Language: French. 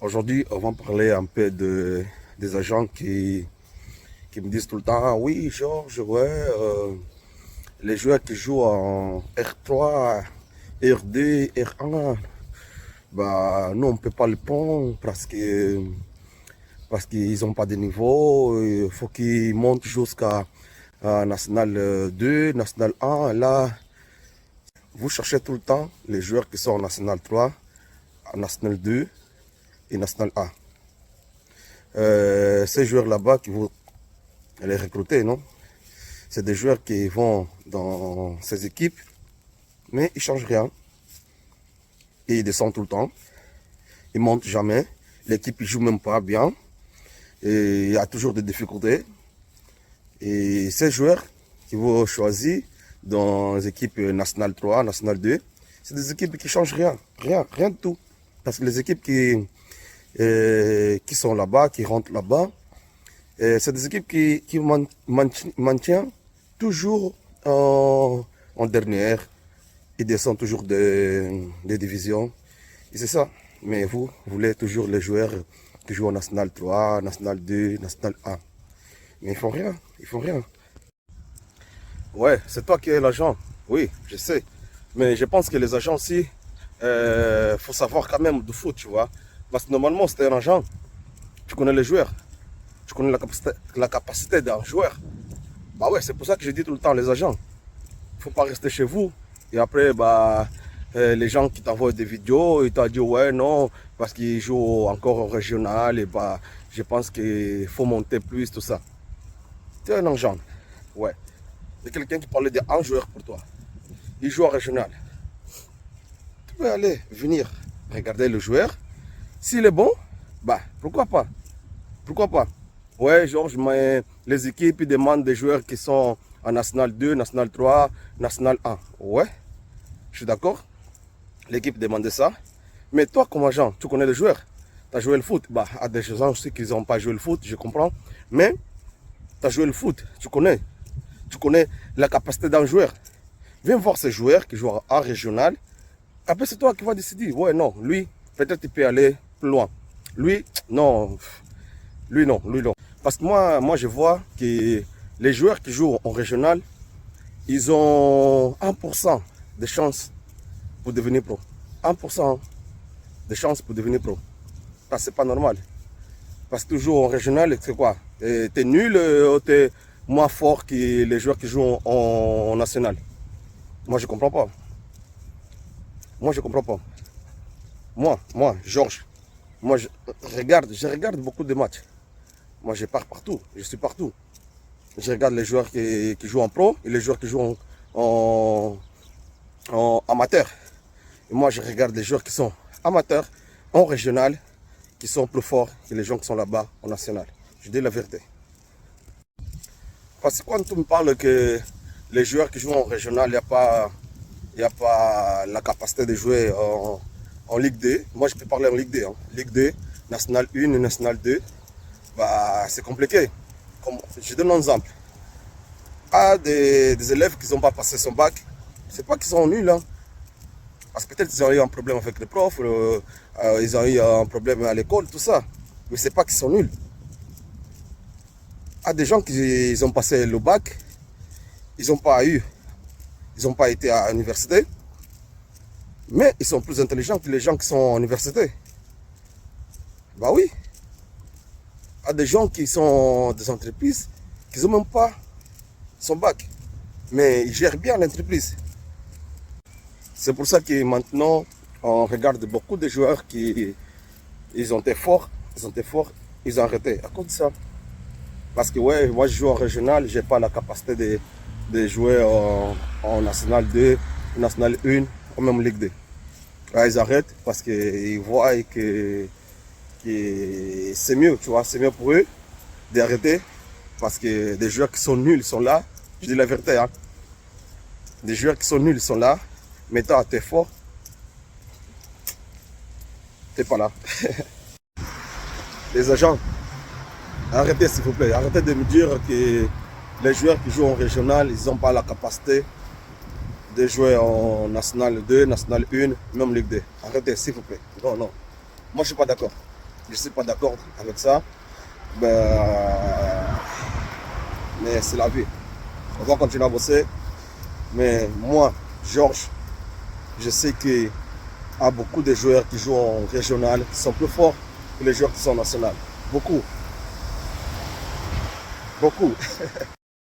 Aujourd'hui, on va parler un peu des agents qui me disent tout le temps, ah oui, Georges, ouais, les joueurs qui jouent en R3, R2, R1, bah, nous, on ne peut pas le prendre parce qu'ils n'ont pas de niveau. Il faut qu'ils montent jusqu'à National 2, National 1. Là, vous cherchez tout le temps les joueurs qui sont en National 3, en National 2 et National 1. Ces joueurs là-bas qui vont les recruter, non? C'est des joueurs qui vont dans ces équipes, mais ils ne changent rien. Et ils descendent tout le temps. Ils ne montent jamais. L'équipe ne joue même pas bien. Et il y a toujours des difficultés. Et ces joueurs qui vont choisir dans les équipes National 3, National 2, c'est des équipes qui ne changent rien. Rien du tout. Parce que les équipes qui sont là-bas, qui rentrent là-bas, c'est des équipes qui maintiennent toujours en dernière. Ils descendent toujours des divisions. Et c'est ça. Mais vous voulez toujours les joueurs qui jouent en National 3, National 2, National 1. Mais ils font rien. Ils font rien. Ouais, c'est toi qui es l'agent. Oui, je sais. Mais je pense que les agents aussi, faut savoir quand même du foot, tu vois. Parce que normalement, c'était un agent. Tu connais les joueurs. Tu connais la capacité d'un joueur. Bah ouais, c'est pour ça que je dis tout le temps, les agents. Il ne faut pas rester chez vous. Et après, bah, les gens qui t'envoient des vidéos, ils t'ont dit, ouais, non, parce qu'ils jouent encore au régional. Et bah, je pense qu'il faut monter plus, tout ça. Tu es un agent. Ouais. Il y a quelqu'un qui parlait d'un joueur pour toi. Il joue au régional. Tu peux aller, venir, regarder le joueur. S'il est bon, bah, pourquoi pas? Pourquoi pas? Ouais, Georges, mais les équipes ils demandent des joueurs qui sont en National 2, National 3, National 1. Ouais, je suis d'accord. L'équipe demandait ça. Mais toi, comme agent, tu connais les joueurs. Tu as joué le foot. Bah, à des gens, je sais qu'ils n'ont pas joué le foot, je comprends. Mais tu as joué le foot, tu connais. Tu connais la capacité d'un joueur. Viens voir ces joueurs qui jouent en régional. Après, c'est toi qui vas décider. Ouais, non, lui, peut-être il peut aller plus loin. Lui, non. Lui, non, lui, non. Parce que moi, je vois que les joueurs qui jouent en régional, ils ont 1% de chance pour devenir pro. 1% de chance pour devenir pro. Ça, c'est pas normal. Parce que toujours en régional, c'est quoi? T'es nul ou t'es moins fort que les joueurs qui jouent en national? Moi, je comprends pas. Moi, je comprends pas. Moi, Georges, moi, je regarde beaucoup de matchs. Moi, je pars partout, je suis partout. Je regarde les joueurs qui jouent en pro et les joueurs qui jouent en amateur. Et moi, je regarde les joueurs qui sont amateurs, en régional, qui sont plus forts que les gens qui sont là-bas en national. Je dis la vérité. Parce que quand tu me parles que les joueurs qui jouent en régional, il n'y a pas la capacité de jouer en Ligue 2. Moi, je peux parler en Ligue 2. Hein. Ligue 2, National 1 et National 2. Bah, c'est compliqué. Je donne un exemple. À des élèves qui n'ont pas passé son bac, c'est pas qu'ils sont nuls. Hein. Parce que peut-être qu'ils ont eu un problème avec les profs, ils ont eu un problème à l'école, tout ça. Mais c'est pas qu'ils sont nuls. À des gens qui ont passé le bac, ils n'ont pas été à l'université, mais ils sont plus intelligents que les gens qui sont en université. Bah oui. À des gens qui sont des entreprises, qui n'ont même pas son bac, mais ils gèrent bien l'entreprise. C'est pour ça que maintenant, on regarde beaucoup de joueurs qui ils ont été forts, ils ont arrêté à cause de ça. Parce que ouais, moi je joue en régional, j'ai pas la capacité de jouer en National 2, National 1 ou même Ligue 2. Là, ils arrêtent parce qu'ils voient que c'est mieux, tu vois, c'est mieux pour eux d'arrêter parce que des joueurs qui sont nuls sont là. Je dis la vérité, hein. Des joueurs qui sont nuls sont là, mais toi, t'es fort, t'es pas là. Les agents, arrêtez s'il vous plaît, arrêtez de me dire que les joueurs qui jouent en régional, ils n'ont pas la capacité de jouer en National 2, National 1, même Ligue 2. Arrêtez s'il vous plaît. Non, non, moi je suis pas d'accord. Je ne suis pas d'accord avec ça. Ben, mais c'est la vie. On va continuer à bosser. Mais moi, Georges, je sais qu'il y a beaucoup de joueurs qui jouent en régional qui sont plus forts que les joueurs qui sont en national. Beaucoup. Beaucoup.